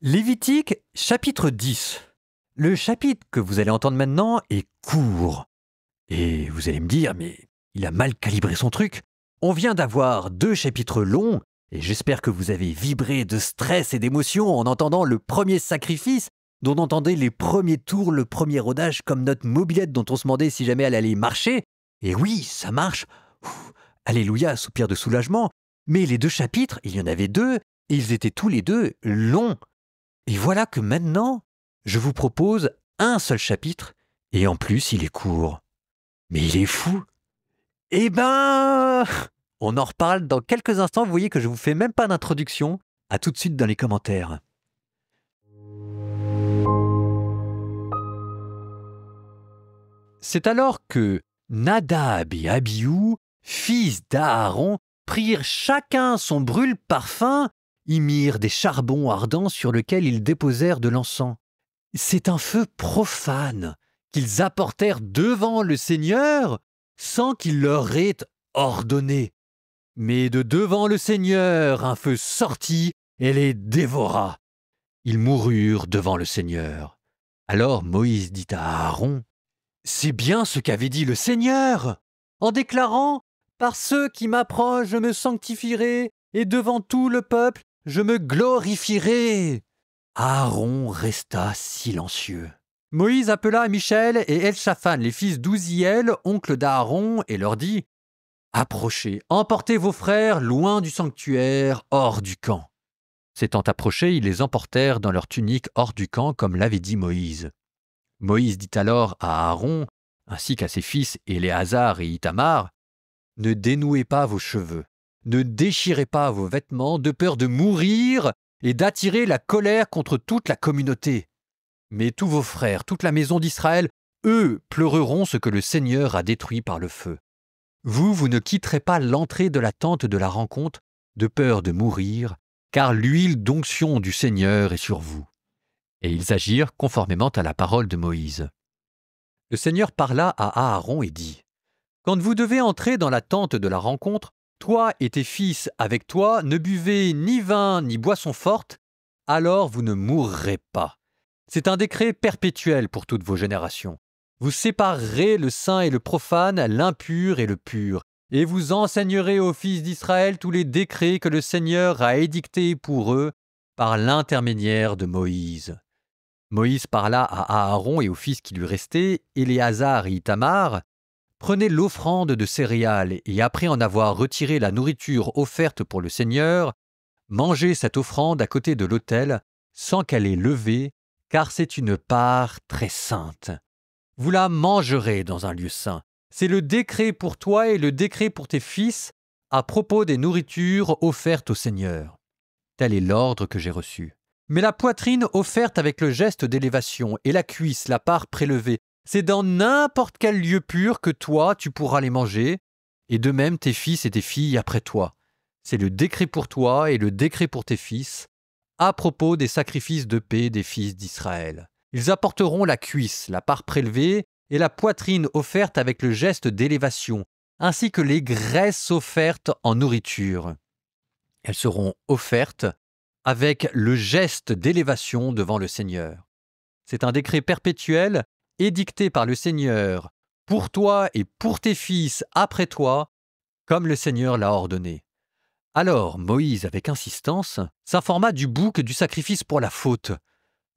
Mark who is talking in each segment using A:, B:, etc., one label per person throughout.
A: Lévitique, chapitre 10. Le chapitre que vous allez entendre maintenant est court. Et vous allez me dire, mais il a mal calibré son truc. On vient d'avoir 2 chapitres longs, et j'espère que vous avez vibré de stress et d'émotion en entendant le premier sacrifice, dont on entendait les premiers tours, le premier rodage, comme notre mobilette dont on se demandait si jamais elle allait marcher. Et oui, ça marche. Ouh, alléluia, soupir de soulagement. Mais les 2 chapitres, il y en avait 2, et ils étaient tous les 2 longs. Et voilà que maintenant, je vous propose un seul chapitre, et en plus il est court. Mais il est fou. Eh ben, on en reparle dans quelques instants. Vous voyez que je vous fais même pas d'introduction. À tout de suite dans les commentaires. C'est alors que Nadab et Abihu, fils d'Aaron, prirent chacun son brûle-parfum, y mirent des charbons ardents sur lesquels ils déposèrent de l'encens. C'est un feu profane qu'ils apportèrent devant le Seigneur sans qu'il leur ait ordonné. Mais de devant le Seigneur un feu sortit et les dévora. Ils moururent devant le Seigneur. Alors Moïse dit à Aaron, « C'est bien ce qu'avait dit le Seigneur, en déclarant « Par ceux qui m'approchent, je me sanctifierai, et devant tout le peuple, je me glorifierai. » Aaron resta silencieux. Moïse appela Michel et Elshaphan, les fils d'Ouziel, oncle d'Aaron, et leur dit « Approchez, emportez vos frères loin du sanctuaire, hors du camp. » S'étant approchés, ils les emportèrent dans leurs tuniques hors du camp, comme l'avait dit Moïse. Moïse dit alors à Aaron, ainsi qu'à ses fils Éléazar et Ithamar, « Ne dénouez pas vos cheveux, ne déchirez pas vos vêtements, de peur de mourir et d'attirer la colère contre toute la communauté. Mais tous vos frères, toute la maison d'Israël, eux pleureront ce que le Seigneur a détruit par le feu. Vous ne quitterez pas l'entrée de la tente de la rencontre, de peur de mourir, car l'huile d'onction du Seigneur est sur vous. » Et ils agirent conformément à la parole de Moïse. Le Seigneur parla à Aaron et dit, « Quand vous devez entrer dans la tente de la rencontre, toi et tes fils avec toi, ne buvez ni vin ni boisson forte, alors vous ne mourrez pas. C'est un décret perpétuel pour toutes vos générations. Vous séparerez le saint et le profane, l'impur et le pur, et vous enseignerez aux fils d'Israël tous les décrets que le Seigneur a édictés pour eux par l'intermédiaire de Moïse. » Moïse parla à Aaron et aux fils qui lui restaient, Éléazar et Ithamar, « Prenez l'offrande de céréales, et après en avoir retiré la nourriture offerte pour le Seigneur, mangez cette offrande à côté de l'autel, sans qu'elle ait levé, car c'est une part très sainte. Vous la mangerez dans un lieu saint. C'est le décret pour toi et le décret pour tes fils à propos des nourritures offertes au Seigneur. Tel est l'ordre que j'ai reçu. Mais la poitrine offerte avec le geste d'élévation et la cuisse, la part prélevée, c'est dans n'importe quel lieu pur que toi tu pourras les manger, et de même tes fils et tes filles après toi. C'est le décret pour toi et le décret pour tes fils, à propos des sacrifices de paix des fils d'Israël. Ils apporteront la cuisse, la part prélevée, et la poitrine offerte avec le geste d'élévation, ainsi que les graisses offertes en nourriture. Elles seront offertes avec le geste d'élévation devant le Seigneur. C'est un décret perpétuel, édicté par le Seigneur, pour toi et pour tes fils après toi, comme le Seigneur l'a ordonné. Alors Moïse, avec insistance, s'informa du bouc du sacrifice pour la faute.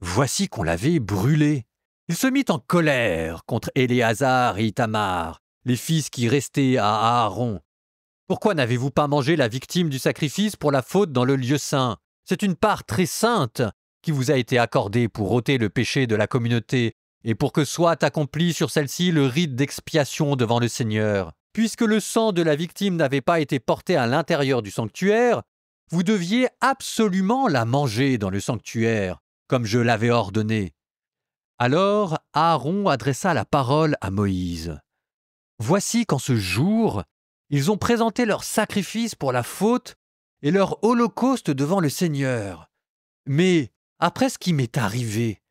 A: Voici qu'on l'avait brûlé. Il se mit en colère contre Éléazar et Ithamar, les fils qui restaient à Aaron. « Pourquoi n'avez-vous pas mangé la victime du sacrifice pour la faute dans le lieu saint ? C'est une part très sainte qui vous a été accordée pour ôter le péché de la communauté et pour que soit accompli sur celle-ci le rite d'expiation devant le Seigneur. Puisque le sang de la victime n'avait pas été porté à l'intérieur du sanctuaire, vous deviez absolument la manger dans le sanctuaire, comme je l'avais ordonné. » Alors Aaron adressa la parole à Moïse. « Voici qu'en ce jour, ils ont présenté leur sacrifice pour la faute et leur holocauste devant le Seigneur. Mais après ce qui m'est arrivé,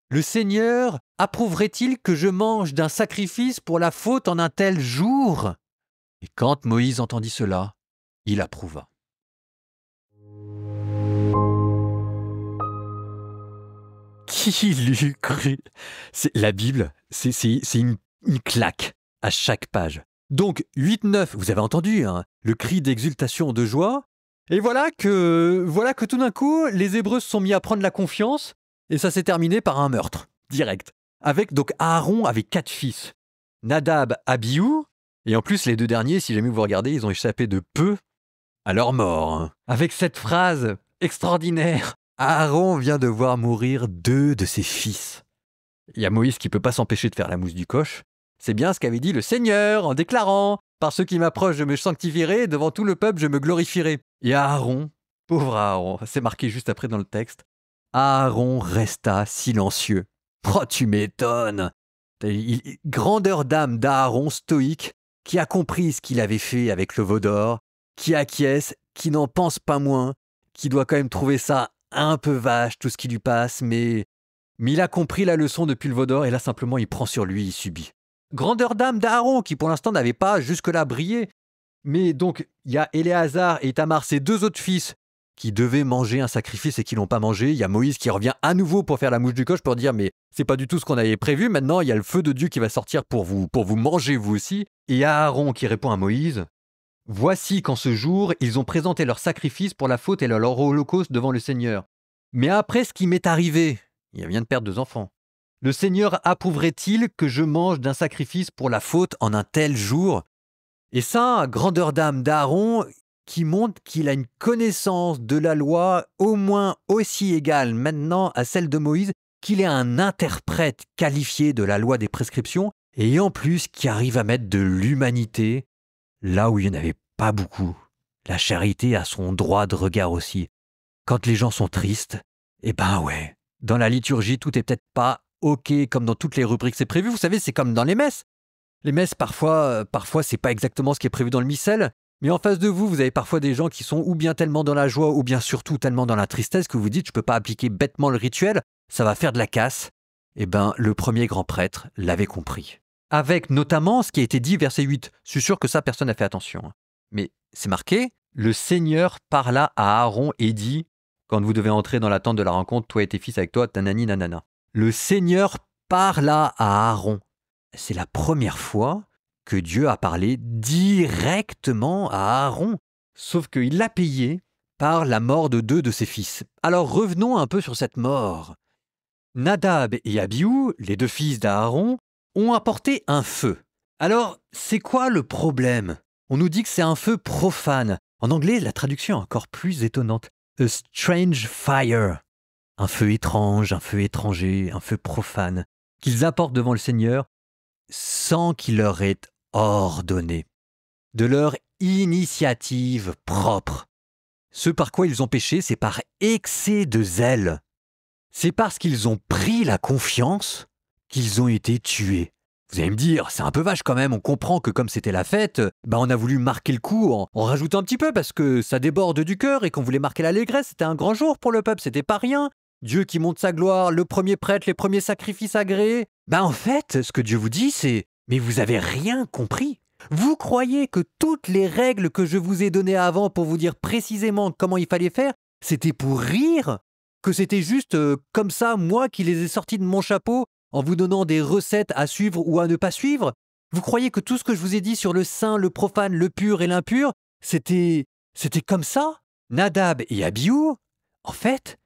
A: le Seigneur approuverait-il que je mange d'un sacrifice pour la faute en un tel jour ?» Et quand Moïse entendit cela, il approuva. Qui l'eût cru? La Bible, c'est une claque à chaque page. Donc 8-9, vous avez entendu, hein, le cri d'exultation, de joie. Et voilà que tout d'un coup, les Hébreux se sont mis à prendre la confiance et ça s'est terminé par un meurtre, direct. Avec donc Aaron avec 4 fils. Nadab, Abihu, et en plus les 2 derniers, si jamais vous regardez, ils ont échappé de peu à leur mort. Hein. Avec cette phrase extraordinaire, Aaron vient de voir mourir 2 de ses fils. Il y a Moïse qui ne peut pas s'empêcher de faire la mousse du coche. C'est bien ce qu'avait dit le Seigneur en déclarant « Par ceux qui m'approchent, je me sanctifierai, devant tout le peuple, je me glorifierai. » Et Aaron, pauvre Aaron, c'est marqué juste après dans le texte, Aaron resta silencieux. Oh, tu m'étonnes. Grandeur d'âme d'Aaron stoïque, qui a compris ce qu'il avait fait avec le veau d'or, qui acquiesce, qui n'en pense pas moins, qui doit quand même trouver ça un peu vache, tout ce qui lui passe, mais il a compris la leçon depuis le veau d'or, et là simplement il prend sur lui, il subit. Grandeur d'âme d'Aaron, qui pour l'instant n'avait pas jusque-là brillé. Mais donc, il y a Éléazar et Itamar, ses 2 autres fils, qui devaient manger un sacrifice et qui l'ont pas mangé. Il y a Moïse qui revient à nouveau pour faire la mouche du coche pour dire mais c'est pas du tout ce qu'on avait prévu. Maintenant, il y a le feu de Dieu qui va sortir pour vous manger vous aussi. Et il y a Aaron qui répond à Moïse voici qu'en ce jour, ils ont présenté leur sacrifice pour la faute et leur holocauste devant le Seigneur. Mais après ce qui m'est arrivé, il vient de perdre 2 enfants. Le Seigneur approuverait-il que je mange d'un sacrifice pour la faute en un tel jour? Et ça, grandeur d'âme d'Aaron, qui montre qu'il a une connaissance de la loi au moins aussi égale maintenant à celle de Moïse, qu'il est un interprète qualifié de la loi des prescriptions, et en plus qui arrive à mettre de l'humanité là où il n'y en avait pas beaucoup. La charité a son droit de regard aussi. Quand les gens sont tristes, eh ben ouais, dans la liturgie, tout est peut-être pas ok comme dans toutes les rubriques c'est prévu. Vous savez, c'est comme dans les messes. Les messes, parfois c'est pas exactement ce qui est prévu dans le missel, mais en face de vous, vous avez parfois des gens qui sont ou bien tellement dans la joie, ou bien surtout tellement dans la tristesse que vous dites, je peux pas appliquer bêtement le rituel, ça va faire de la casse. Eh ben, le premier grand prêtre l'avait compris. Avec notamment ce qui a été dit, verset 8. Je suis sûr que ça, personne n'a fait attention. Mais c'est marqué, le Seigneur parla à Aaron et dit, quand vous devez entrer dans la tente de la rencontre, toi et tes fils avec toi, tanani nanana. Le Seigneur parla à Aaron. C'est la première fois que Dieu a parlé directement à Aaron, sauf qu'il l'a payé par la mort de 2 de ses fils. Alors revenons un peu sur cette mort. Nadab et Abihu, les 2 fils d'Aaron, ont apporté un feu. Alors, c'est quoi le problème? On nous dit que c'est un feu profane. En anglais, la traduction est encore plus étonnante. A strange fire. Un feu étrange, un feu étranger, un feu profane, qu'ils apportent devant le Seigneur sans qu'il leur ait ordonné, de leur initiative propre. Ce par quoi ils ont péché, c'est par excès de zèle. C'est parce qu'ils ont pris la confiance qu'ils ont été tués. Vous allez me dire, c'est un peu vache quand même, on comprend que comme c'était la fête, on a voulu marquer le coup en rajoutant un petit peu parce que ça déborde du cœur et qu'on voulait marquer l'allégresse, c'était un grand jour pour le peuple, c'était pas rien. Dieu qui montre sa gloire, le premier prêtre, les premiers sacrifices agréés. En fait, ce que Dieu vous dit, c'est « Mais vous avez rien compris. Vous croyez que toutes les règles que je vous ai données avant pour vous dire précisément comment il fallait faire, c'était pour rire? Que c'était juste comme ça, moi qui les ai sortis de mon chapeau en vous donnant des recettes à suivre ou à ne pas suivre? Vous croyez que tout ce que je vous ai dit sur le saint, le profane, le pur et l'impur, c'était comme ça? Nadab et Abihu, en fait,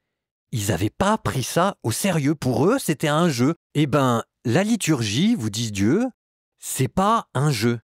A: ils n'avaient pas pris ça au sérieux. Pour eux, c'était un jeu. La liturgie, vous dit Dieu, c'est pas un jeu.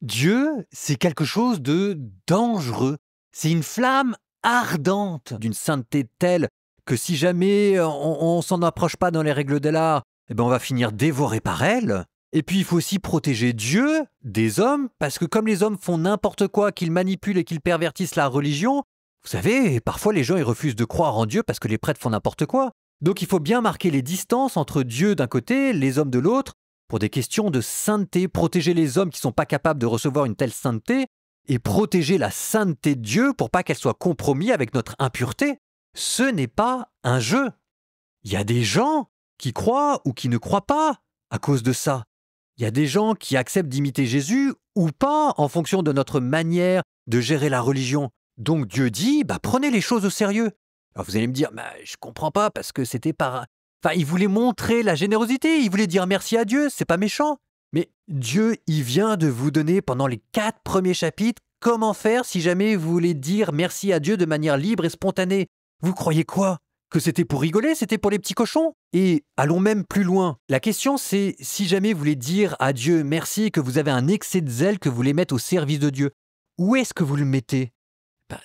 A: Dieu, c'est quelque chose de dangereux. C'est une flamme ardente d'une sainteté telle que si jamais on s'en approche pas dans les règles de l'art, on va finir dévoré par elle. Et puis il faut aussi protéger Dieu des hommes, parce que comme les hommes font n'importe quoi, qu'ils manipulent et qu'ils pervertissent la religion, vous savez, parfois les gens ils refusent de croire en Dieu parce que les prêtres font n'importe quoi. Donc il faut bien marquer les distances entre Dieu d'un côté, les hommes de l'autre, pour des questions de sainteté, protéger les hommes qui ne sont pas capables de recevoir une telle sainteté, et protéger la sainteté de Dieu pour pas qu'elle soit compromise avec notre impureté. Ce n'est pas un jeu. Il y a des gens qui croient ou qui ne croient pas à cause de ça. Il y a des gens qui acceptent d'imiter Jésus ou pas en fonction de notre manière de gérer la religion. Donc Dieu dit, prenez les choses au sérieux. Alors vous allez me dire, je comprends pas parce que c'était par Enfin, il voulait montrer la générosité, il voulait dire merci à Dieu, c'est pas méchant. Mais Dieu, il vient de vous donner pendant les 4 premiers chapitres comment faire si jamais vous voulez dire merci à Dieu de manière libre et spontanée. Vous croyez quoi? Que c'était pour rigoler, c'était pour les petits cochons? Et allons même plus loin. La question c'est, si jamais vous voulez dire à Dieu merci et que vous avez un excès de zèle que vous voulez mettre au service de Dieu, où est-ce que vous le mettez?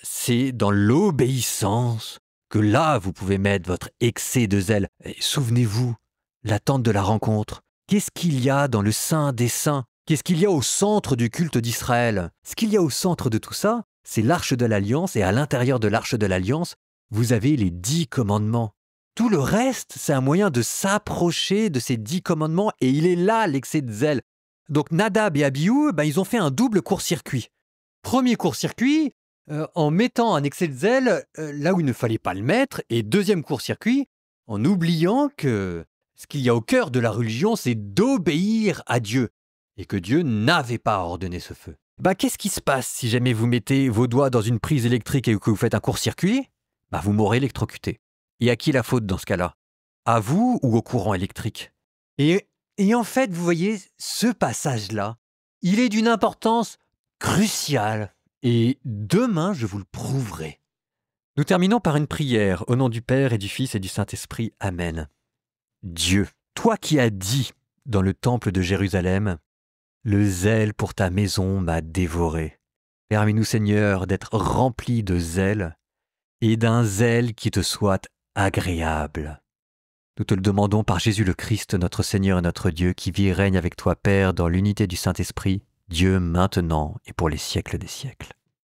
A: C'est dans l'obéissance que là vous pouvez mettre votre excès de zèle. Et souvenez-vous, l'attente de la rencontre. Qu'est-ce qu'il y a dans le Saint des Saints? Qu'est-ce qu'il y a au centre du culte d'Israël? Ce qu'il y a au centre de tout ça, c'est l'Arche de l'Alliance, et à l'intérieur de l'Arche de l'Alliance, vous avez les 10 commandements. Tout le reste, c'est un moyen de s'approcher de ces 10 commandements, et il est là l'excès de zèle. Donc Nadab et Abihu, ils ont fait un double court-circuit. Premier court-circuit, en mettant un excès de zèle là où il ne fallait pas le mettre, et deuxième court-circuit, en oubliant que ce qu'il y a au cœur de la religion, c'est d'obéir à Dieu, et que Dieu n'avait pas ordonné ce feu. Qu'est-ce qui se passe si jamais vous mettez vos doigts dans une prise électrique et que vous faites un court-circuit? Vous m'aurez électrocuté. Et à qui la faute dans ce cas-là? À vous ou au courant électrique? Et en fait, vous voyez, ce passage-là, il est d'une importance cruciale. Et demain, je vous le prouverai. Nous terminons par une prière au nom du Père et du Fils et du Saint-Esprit. Amen. Dieu, toi qui as dit dans le temple de Jérusalem, « Le zèle pour ta maison m'a dévoré ». Permets-nous, Seigneur, d'être remplis de zèle et d'un zèle qui te soit agréable. Nous te le demandons par Jésus le Christ, notre Seigneur et notre Dieu, qui vit et règne avec toi, Père, dans l'unité du Saint-Esprit, Dieu maintenant et pour les siècles des siècles.